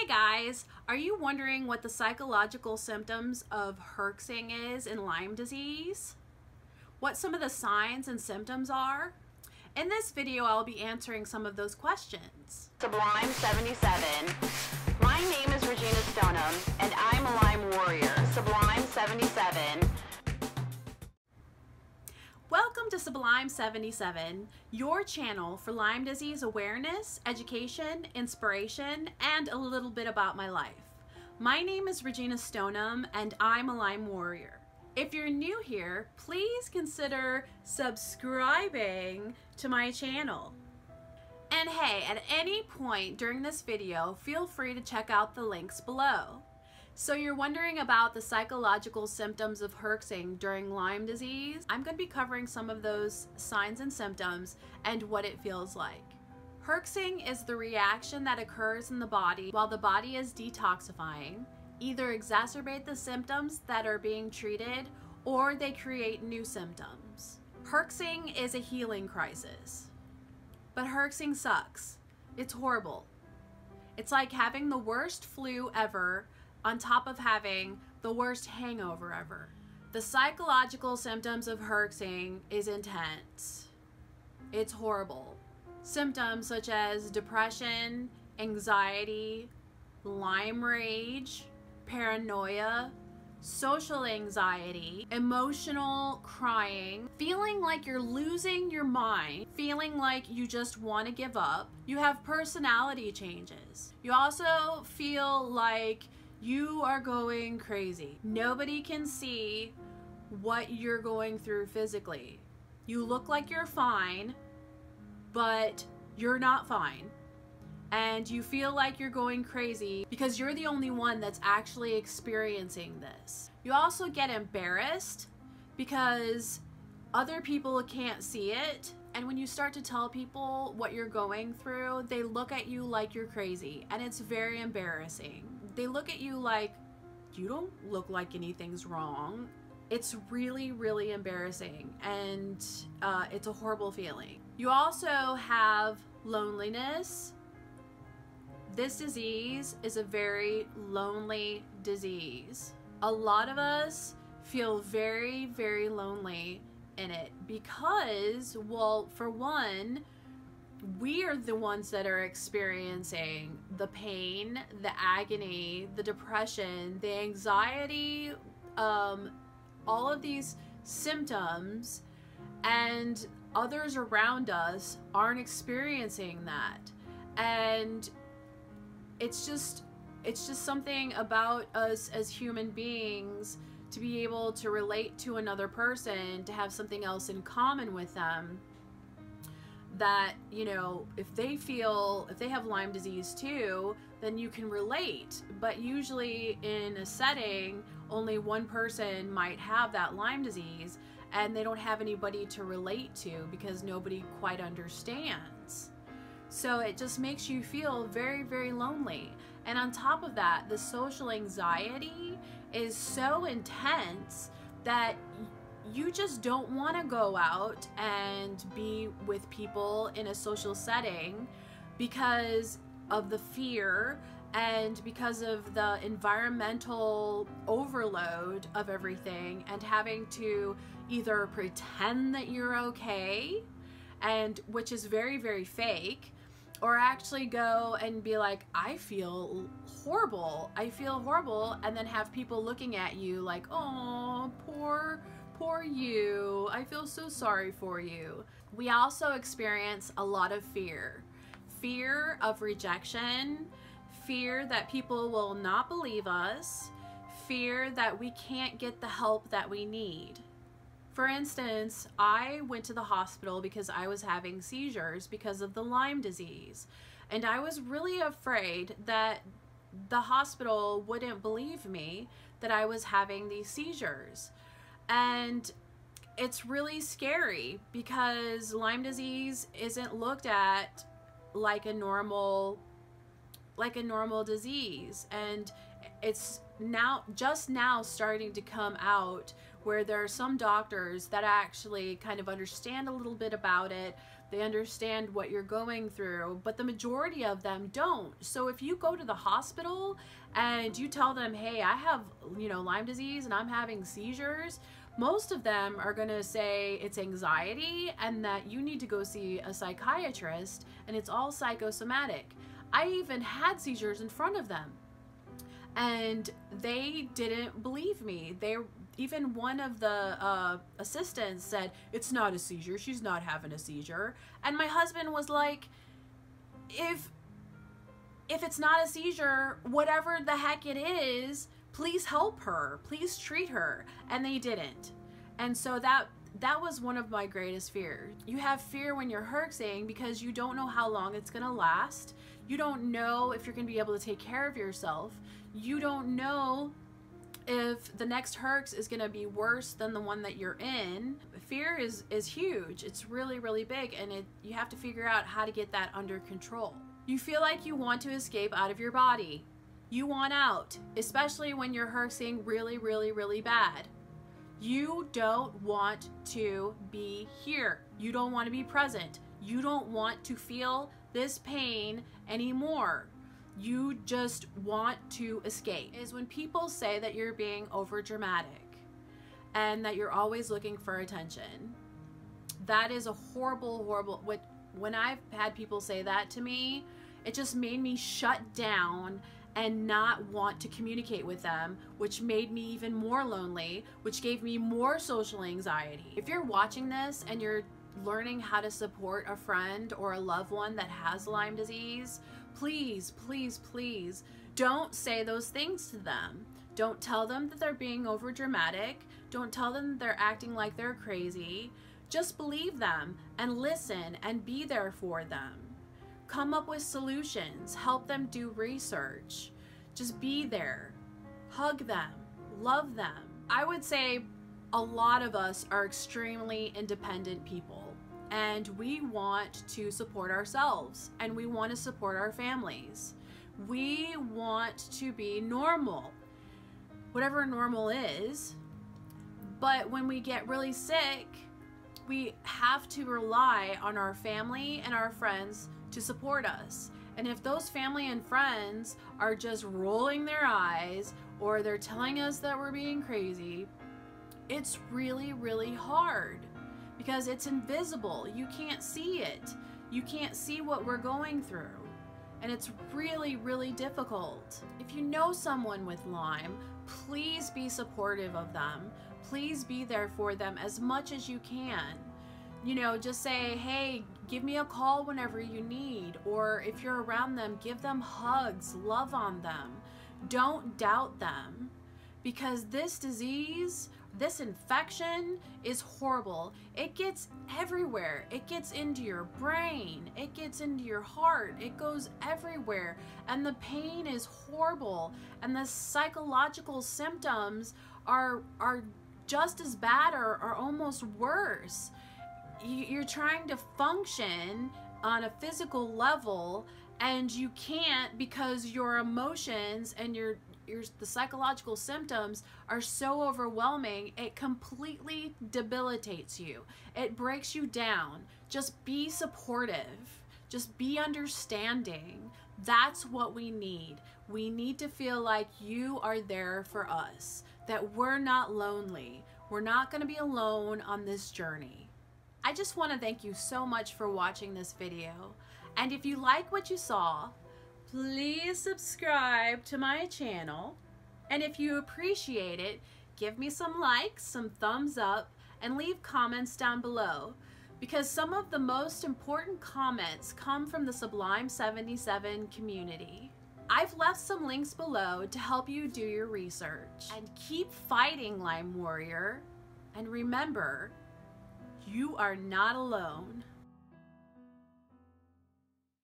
Hey guys, are you wondering what the psychological symptoms of Herxing is in Lyme disease? What some of the signs and symptoms are? In this video, I'll be answering some of those questions. Sublime 77. My name is Regina Stoneham, and I'm a Lyme Warrior. Sublime 77. Welcome to Sublime 77, your channel for Lyme disease awareness, education, inspiration, and a little bit about my life. My name is Regina Stoneham, and I'm a Lyme Warrior. If you're new here, please consider subscribing to my channel. And hey, at any point during this video, feel free to check out the links below. So you're wondering about the psychological symptoms of Herxing during Lyme disease? I'm going to be covering some of those signs and symptoms and what it feels like. Herxing is the reaction that occurs in the body while the body is detoxifying, either exacerbate the symptoms that are being treated or they create new symptoms. Herxing is a healing crisis. But Herxing sucks. It's horrible. It's like having the worst flu ever on top of having the worst hangover ever. The psychological symptoms of Herxing is intense. It's horrible. Symptoms such as depression, anxiety, Lyme rage, paranoia, social anxiety, emotional crying, feeling like you're losing your mind, feeling like you just want to give up. You have personality changes. You also feel like you are going crazy. Nobody can see what you're going through physically. You look like you're fine, but you're not fine. And you feel like you're going crazy because you're the only one that's actually experiencing this. You also get embarrassed because other people can't see it. And when you start to tell people what you're going through, they look at you like you're crazy, and it's very embarrassing. They look at you like, you don't look like anything's wrong. It's really, really embarrassing, and it's a horrible feeling. You also have loneliness. This disease is a very lonely disease. A lot of us feel very, very lonely in it because, well, for one, we are the ones that are experiencing the pain, the agony, the depression, the anxiety, all of these symptoms, and others around us aren't experiencing that. And it's just something about us as human beings to be able to relate to another person, to have something else in common with them, that, you know, if they have Lyme disease too, then you can relate. But usually in a setting, only one person might have that Lyme disease, and they don't have anybody to relate to because nobody quite understands. So it just makes you feel very, very lonely. And on top of that, the social anxiety is so intense that you just don't want to go out and be with people in a social setting because of the fear and because of the environmental overload of everything, and having to either pretend that you're okay, and which is very, very fake, or actually go and be like, I feel horrible, and then have people looking at you like, oh, poor you, I feel so sorry for you. We also experience a lot of fear. Fear of rejection, fear that people will not believe us, fear that we can't get the help that we need. For instance, I went to the hospital because I was having seizures because of the Lyme disease. And I was really afraid that the hospital wouldn't believe me that I was having these seizures. And it's really scary because Lyme disease isn't looked at like a normal disease. And it's just now starting to come out where there are some doctors that actually kind of understand a little bit about it, They understand what you're going through, but the majority of them don't. So if you go to the hospital and you tell them, hey, I have, Lyme disease and I'm having seizures, most of them are going to say it's anxiety and that you need to go see a psychiatrist, and it's all psychosomatic. I even had seizures in front of them, and they didn't believe me. Even one of the assistants said, it's not a seizure, she's not having a seizure. And my husband was like, if it's not a seizure, whatever the heck it is, please help her, please treat her. And they didn't. And so that was one of my greatest fears. You have fear when you're herxing because you don't know how long it's gonna last. You don't know if you're gonna be able to take care of yourself. You don't know if the next herx is going to be worse than the one that you're in. Fear is huge. It's really, really big, and you have to figure out how to get that under control. You feel like you want to escape out of your body. You want out, especially when you're herxing really, really, really bad. You don't want to be here. You don't want to be present. You don't want to feel this pain anymore. You just want to escape. Is when people say that you're being over dramatic and that you're always looking for attention. That is a horrible, horrible, when I've had people say that to me, it just made me shut down and not want to communicate with them, which made me even more lonely, which gave me more social anxiety. If you're watching this and you're learning how to support a friend or a loved one that has Lyme disease, please, please, please don't say those things to them. Don't tell them that they're being over dramatic. Don't tell them that they're acting like they're crazy. Just believe them and listen and be there for them. Come up with solutions. Help them do research. Just be there. Hug them. Love them. I would say a lot of us are extremely independent people. And we want to support ourselves, and we want to support our families. We want to be normal, whatever normal is. But when we get really sick, we have to rely on our family and our friends to support us. And if those family and friends are just rolling their eyes or they're telling us that we're being crazy, it's really, really hard. Because it's invisible. You can't see it. You can't see what we're going through. And it's really, really difficult. If you know someone with Lyme, please be supportive of them. Please be there for them as much as you can. Just say, hey, give me a call whenever you need. Or if you're around them, give them hugs, love on them. Don't doubt them. Because this disease, this infection is horrible. It gets everywhere. It gets into your brain. It gets into your heart. It goes everywhere. And the pain is horrible. And the psychological symptoms are just as bad or almost worse. You're trying to function on a physical level, and you can't because your emotions and the psychological symptoms are so overwhelming, it completely debilitates you. It breaks you down. Just be supportive. Just be understanding. That's what we need. We need to feel like you are there for us, that we're not lonely. We're not going to be alone on this journey. I just want to thank you so much for watching this video. And if you like what you saw, please subscribe to my channel. And if you appreciate it, give me some likes, some thumbs up, and leave comments down below. Because some of the most important comments come from the Sublime 77 community. I've left some links below to help you do your research. And keep fighting, Lyme Warrior. And remember, you are not alone.